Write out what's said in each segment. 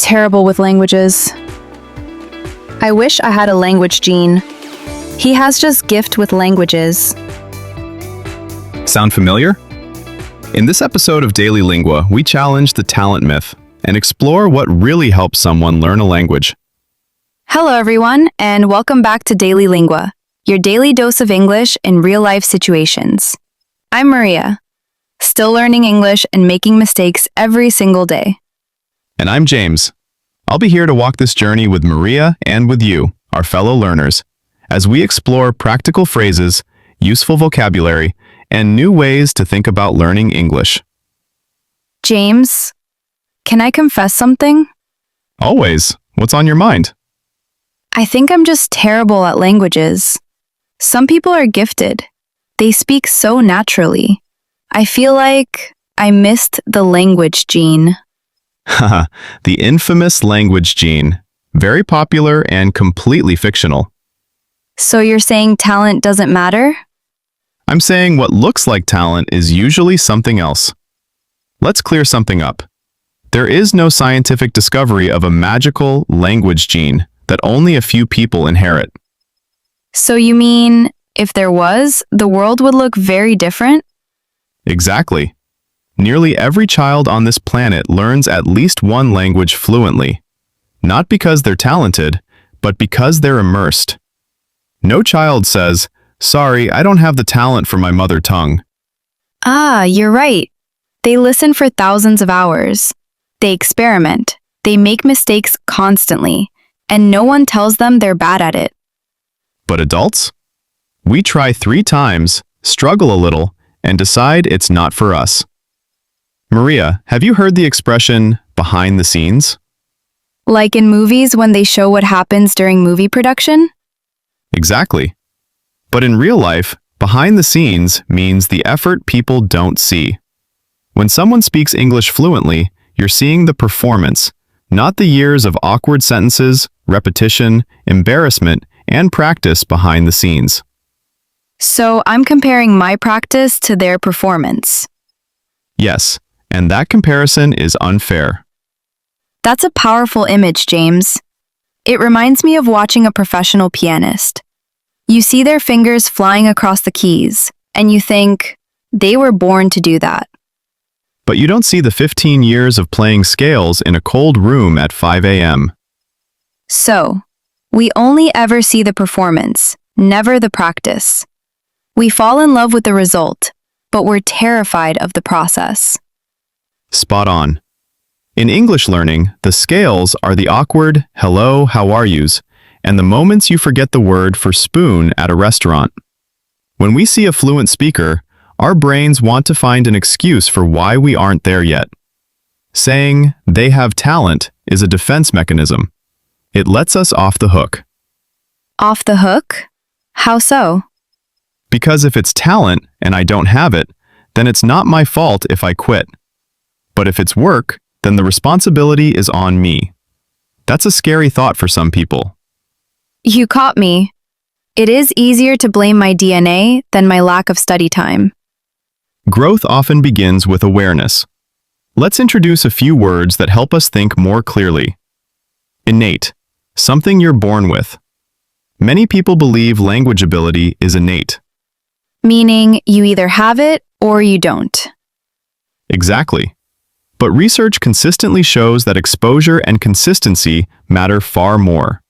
terrible with languages. I wish I had a language gene. He has just gift with languages. Sound familiar? In this episode of Daily Lingua, we challenge the talent myth and explore what really helps someone learn a language. Hello everyone, and welcome back to Daily Lingua, your daily dose of English in real-life situations. I'm Maria, still learning English and making mistakes every single day. And I'm James. I'll be here to walk this journey with Maria and with you, our fellow learners, as we explore practical phrases, useful vocabulary, and new ways to think about learning English. James, can I confess something? Always. What's on your mind? I think I'm just terrible at languages. Some people are gifted. They speak so naturally. I feel like I missed the language gene. Haha, the infamous language gene. Very popular and completely fictional. So you're saying talent doesn't matter? I'm saying what looks like talent is usually something else. Let's clear something up. There is no scientific discovery of a magical language gene that only a few people inherit. So you mean, if there was, the world would look very different? Exactly. Nearly every child on this planet learns at least one language fluently, not because they're talented, but because they're immersed. No child says, "Sorry, I don't have the talent for my mother tongue." Ah, you're right. They listen for thousands of hours. They experiment. They make mistakes constantly, and no one tells them they're bad at it. But adults? We try 3 times, struggle a little, and decide it's not for us. Maria, have you heard the expression, behind the scenes? Like in movies when they show what happens during movie production? Exactly. But in real life, behind the scenes means the effort people don't see. When someone speaks English fluently, you're seeing the performance, not the years of awkward sentences, repetition, embarrassment, and practice behind the scenes. So I'm comparing my practice to their performance. Yes, and that comparison is unfair. That's a powerful image, James. It reminds me of watching a professional pianist. You see their fingers flying across the keys, and you think, they were born to do that. But you don't see the 15 years of playing scales in a cold room at 5 a.m. So, we only ever see the performance, never the practice. We fall in love with the result, but we're terrified of the process. Spot on. In English learning, the scales are the awkward hello, how are yous, and the moments you forget the word for spoon at a restaurant. When we see a fluent speaker, our brains want to find an excuse for why we aren't there yet. Saying they have talent is a defense mechanism. It lets us off the hook. Off the hook? How so? Because if it's talent and I don't have it, then it's not my fault if I quit. But if it's work, then the responsibility is on me. That's a scary thought for some people. You caught me. It is easier to blame my DNA than my lack of study time. Growth often begins with awareness. Let's introduce a few words that help us think more clearly. Innate, something you're born with. Many people believe language ability is innate. Meaning you either have it or you don't. Exactly. But research consistently shows that exposure and consistency matter far more.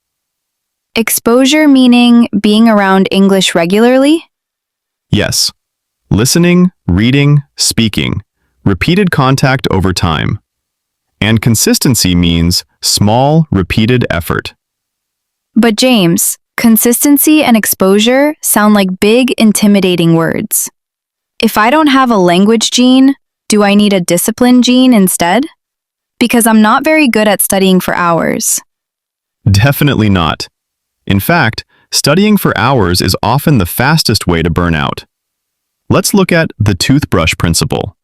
Exposure meaning being around English regularly? Yes. Listening, reading, speaking. Repeated contact over time. And consistency means small, repeated effort. But James, consistency and exposure sound like big, intimidating words. If I don't have a language gene, do I need a discipline gene instead? Because I'm not very good at studying for hours. Definitely not. In fact, studying for hours is often the fastest way to burn out. Let's look at the Toothbrush Principle.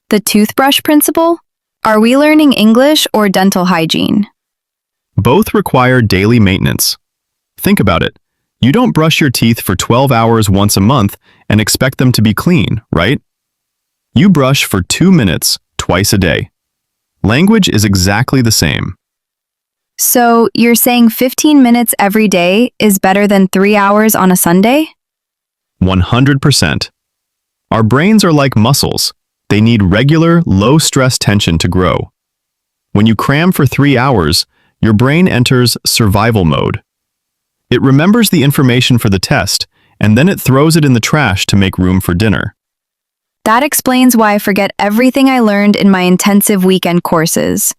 The Toothbrush Principle? Are we learning English or dental hygiene? Both require daily maintenance. Think about it. You don't brush your teeth for 12 hours once a month and expect them to be clean, right? You brush for 2 minutes twice a day. Language is exactly the same. So you're saying 15 minutes every day is better than 3 hours on a Sunday? 100%. Our brains are like muscles. They need regular, low-stress tension to grow. When you cram for 3 hours, your brain enters survival mode. It remembers the information for the test, and then it throws it in the trash to make room for dinner. That explains why I forget everything I learned in my intensive weekend courses.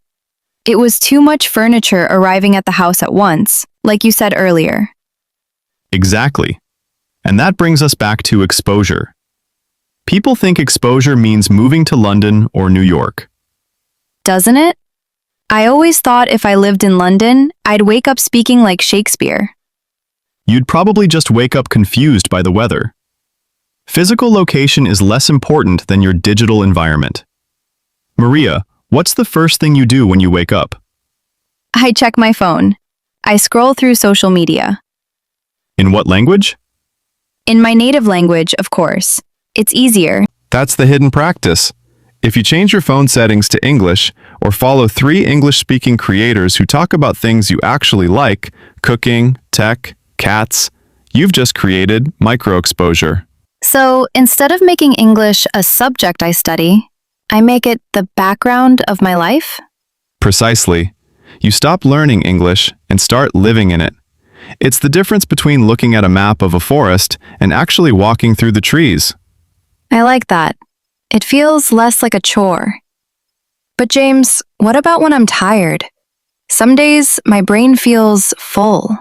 It was too much furniture arriving at the house at once, like you said earlier. Exactly. And that brings us back to exposure. People think exposure means moving to London or New York. Doesn't it? I always thought if I lived in London, I'd wake up speaking like Shakespeare. You'd probably just wake up confused by the weather. Physical location is less important than your digital environment. Maria, what's the first thing you do when you wake up? I check my phone. I scroll through social media. In what language? In my native language, of course. It's easier. That's the hidden practice. If you change your phone settings to English or follow 3 English-speaking creators who talk about things you actually like, cooking, tech, cats, you've just created micro-exposure. So instead of making English a subject I study, I make it the background of my life? Precisely. You stop learning English and start living in it. It's the difference between looking at a map of a forest and actually walking through the trees. I like that. It feels less like a chore. But James, what about when I'm tired? Some days my brain feels full.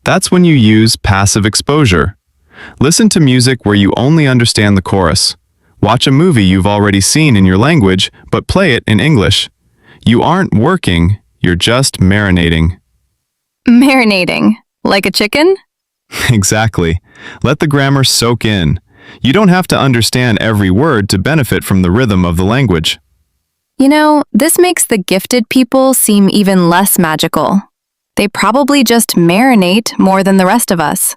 That's when you use passive exposure. Listen to music where you only understand the chorus. Watch a movie you've already seen in your language, but play it in English. You aren't working, you're just marinating. Marinating? Like a chicken? Exactly. Let the grammar soak in. You don't have to understand every word to benefit from the rhythm of the language. You know, this makes the gifted people seem even less magical. They probably just marinate more than the rest of us.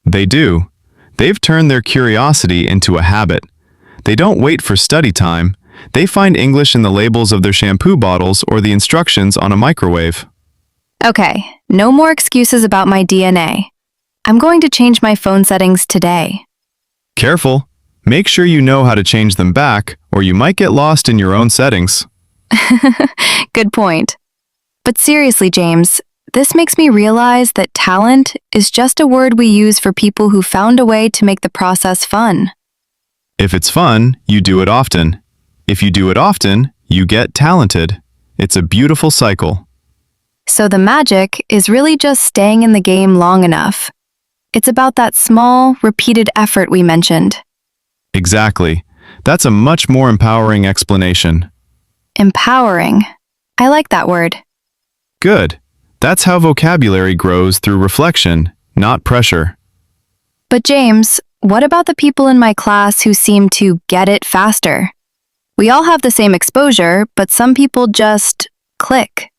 They do. They've turned their curiosity into a habit. They don't wait for study time. They find English in the labels of their shampoo bottles or the instructions on a microwave. Okay, no more excuses about my DNA. I'm going to change my phone settings today. Careful. Make sure you know how to change them back, or you might get lost in your own settings. Good point. But seriously, James, this makes me realize that talent is just a word we use for people who found a way to make the process fun. If it's fun, you do it often. If you do it often, you get talented. It's a beautiful cycle. So the magic is really just staying in the game long enough. It's about that small, repeated effort we mentioned. Exactly. That's a much more empowering explanation. Empowering. I like that word. Good. That's how vocabulary grows through reflection, not pressure. But James, what about the people in my class who seem to get it faster? We all have the same exposure, but some people just click.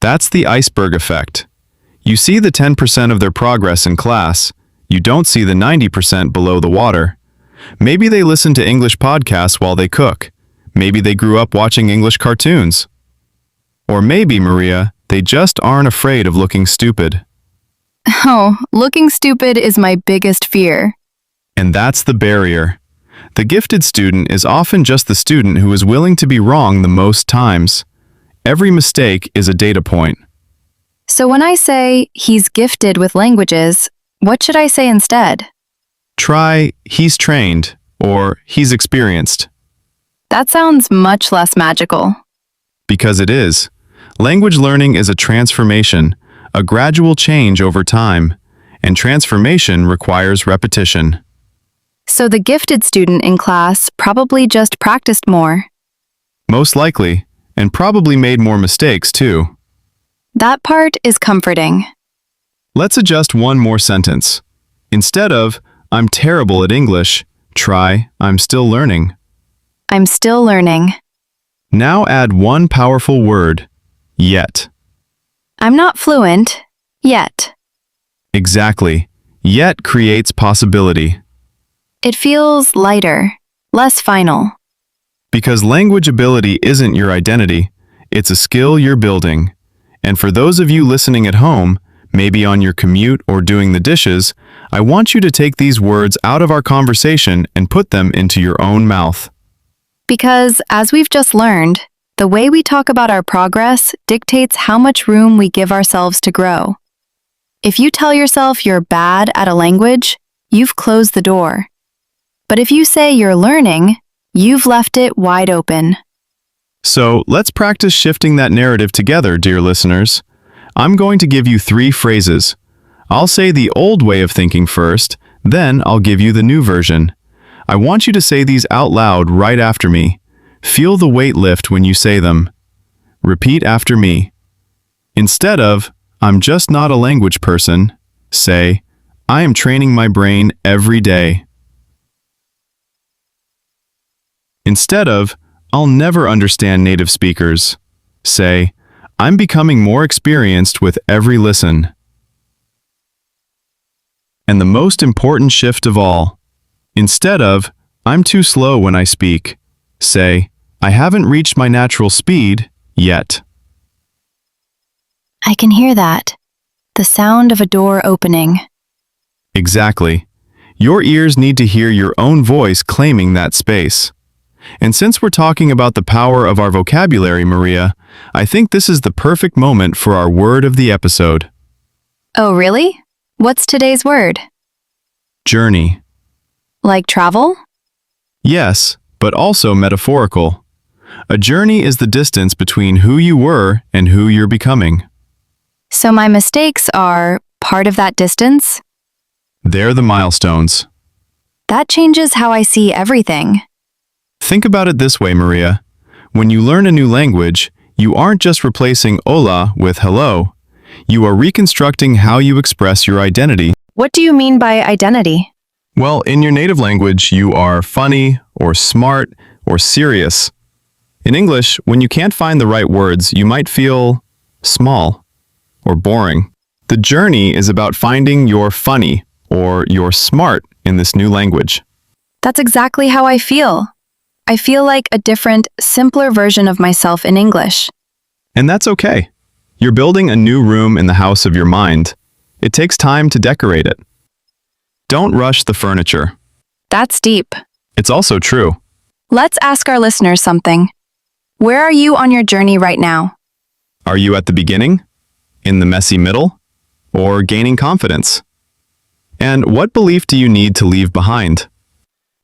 That's the iceberg effect. You see the 10% of their progress in class. You don't see the 90% below the water. Maybe they listen to English podcasts while they cook. Maybe they grew up watching English cartoons. Or maybe, Maria, they just aren't afraid of looking stupid. Oh, looking stupid is my biggest fear. And that's the barrier. The gifted student is often just the student who is willing to be wrong the most times. Every mistake is a data point. So when I say he's gifted with languages, what should I say instead? Try, he's trained, or he's experienced. That sounds much less magical. Because it is. Language learning is a transformation, a gradual change over time, and transformation requires repetition. So the gifted student in class probably just practiced more. Most likely, and probably made more mistakes too. That part is comforting. Let's adjust one more sentence. Instead of, I'm terrible at English, try, I'm still learning. I'm still learning. Now add one powerful word, yet. I'm not fluent, yet. Exactly. Yet creates possibility. It feels lighter, less final. Because language ability isn't your identity, it's a skill you're building. And for those of you listening at home, maybe on your commute or doing the dishes, I want you to take these words out of our conversation and put them into your own mouth. Because, as we've just learned, the way we talk about our progress dictates how much room we give ourselves to grow. If you tell yourself you're bad at a language, you've closed the door. But if you say you're learning, you've left it wide open. So, let's practice shifting that narrative together, dear listeners. I'm going to give you 3 phrases. I'll say the old way of thinking first, then I'll give you the new version. I want you to say these out loud right after me. Feel the weight lift when you say them. Repeat after me. Instead of, I'm just not a language person, say, I am training my brain every day. Instead of, I'll never understand native speakers, say, I'm becoming more experienced with every listen. And the most important shift of all, instead of, I'm too slow when I speak, say, I haven't reached my natural speed yet. I can hear that. The sound of a door opening. Exactly. Your ears need to hear your own voice claiming that space. And since we're talking about the power of our vocabulary, Maria, I think this is the perfect moment for our word of the episode. Oh, really? What's today's word? Journey. Like travel? Yes, but also metaphorical. A journey is the distance between who you were and who you're becoming. So my mistakes are part of that distance? They're the milestones. That changes how I see everything. Think about it this way, Maria. When you learn a new language, you aren't just replacing hola with hello. You are reconstructing how you express your identity. What do you mean by identity? Well, in your native language, you are funny, or smart, or serious. In English, when you can't find the right words, you might feel small or boring. The journey is about finding your funny or your smart in this new language. That's exactly how I feel. I feel like a different, simpler version of myself in English. And that's okay. You're building a new room in the house of your mind. It takes time to decorate it. Don't rush the furniture. That's deep. It's also true. Let's ask our listeners something. Where are you on your journey right now? Are you at the beginning, in the messy middle, or gaining confidence? And what belief do you need to leave behind?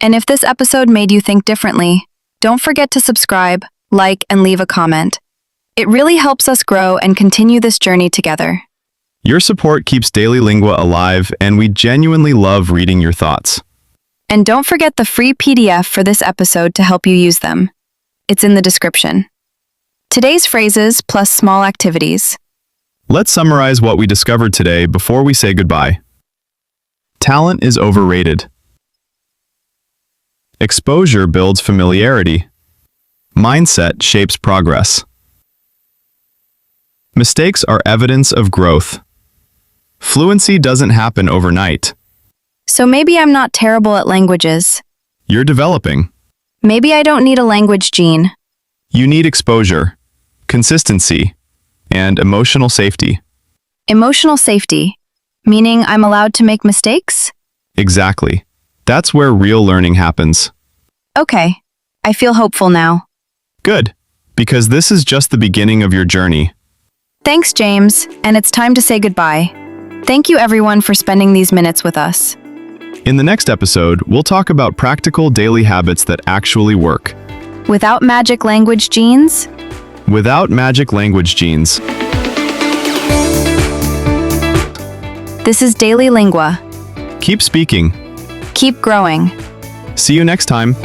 And if this episode made you think differently, don't forget to subscribe, like, and leave a comment. It really helps us grow and continue this journey together. Your support keeps Daily Lingua alive, and we genuinely love reading your thoughts. And don't forget the free PDF for this episode to help you use them. It's in the description. Today's phrases plus small activities. Let's summarize what we discovered today before we say goodbye. Talent is overrated. Exposure builds familiarity. Mindset shapes progress. Mistakes are evidence of growth. Fluency doesn't happen overnight. So maybe I'm not terrible at languages. You're developing. Maybe I don't need a language gene. You need exposure, consistency, and emotional safety. Emotional safety, meaning I'm allowed to make mistakes? Exactly. That's where real learning happens. Okay, I feel hopeful now. Good, because this is just the beginning of your journey. Thanks, James, and it's time to say goodbye. Thank you everyone for spending these minutes with us. In the next episode, we'll talk about practical daily habits that actually work. Without magic language genes? Without magic language genes. This is Daily Lingua. Keep speaking. Keep growing. See you next time.